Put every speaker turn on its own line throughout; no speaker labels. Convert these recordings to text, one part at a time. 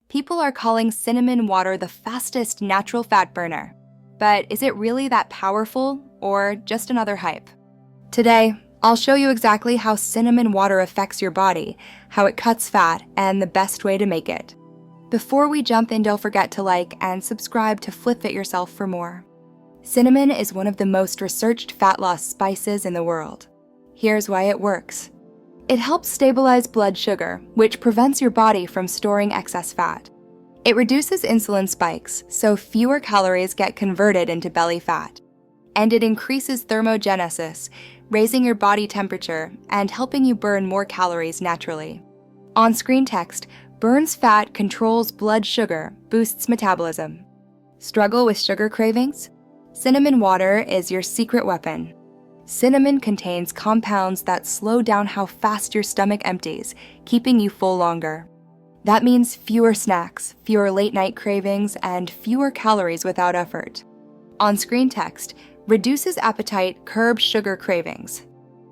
People are calling cinnamon water the fastest natural fat burner. But is it really that powerful, or just another hype? Today, I'll show you exactly how cinnamon water affects your body, how it cuts fat, and the best way to make it. Before we jump in, don't forget to like and subscribe to Flip It Yourself for more. Cinnamon is one of the most researched fat loss spices in the world. Here's why it works. It helps stabilize blood sugar, which prevents your body from storing excess fat. It reduces insulin spikes, so fewer calories get converted into belly fat. And it increases thermogenesis, raising your body temperature and helping you burn more calories naturally. On-screen text, burns fat, controls blood sugar, boosts metabolism. Struggle with sugar cravings? Cinnamon water is your secret weapon. Cinnamon contains compounds that slow down how fast your stomach empties, keeping you full longer. That means fewer snacks, fewer late-night cravings, and fewer calories without effort. On-screen text, reduces appetite, curbs sugar cravings.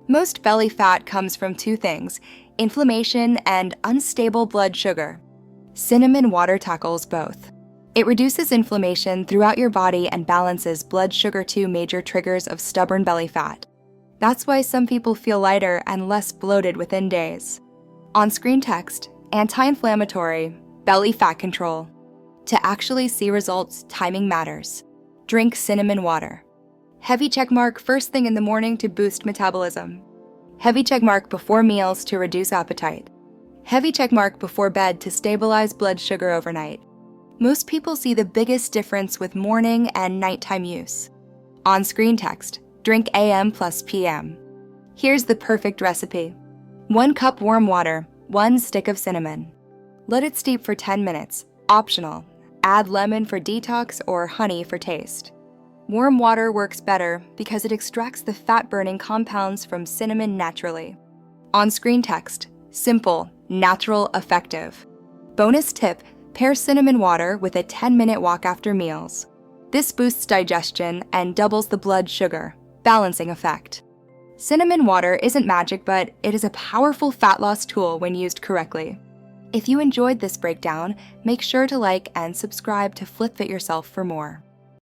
Most belly fat comes from two things: inflammation and unstable blood sugar. Cinnamon water tackles both. It reduces inflammation throughout your body and balances blood sugar, two major triggers of stubborn belly fat. That's why some people feel lighter and less bloated within days. On-screen text, anti-inflammatory, belly fat control. To actually see results, timing matters. Drink cinnamon water. Heavy checkmark first thing in the morning to boost metabolism. Heavy checkmark before meals to reduce appetite. Heavy checkmark before bed to stabilize blood sugar overnight. Most people see the biggest difference with morning and nighttime use. On-screen text, drink AM plus PM. Here's the perfect recipe. 1 cup warm water, 1 stick of cinnamon. Let it steep for 10 minutes, optional. Add lemon for detox or honey for taste. Warm water works better because it extracts the fat-burning compounds from cinnamon naturally. On-screen text, simple, natural, effective. Bonus tip, pair cinnamon water with a 10-minute walk after meals. This boosts digestion and doubles the blood sugar, balancing effect. Cinnamon water isn't magic, but it is a powerful fat loss tool when used correctly. If you enjoyed this breakdown, make sure to like and subscribe to Flip It Yourself for more.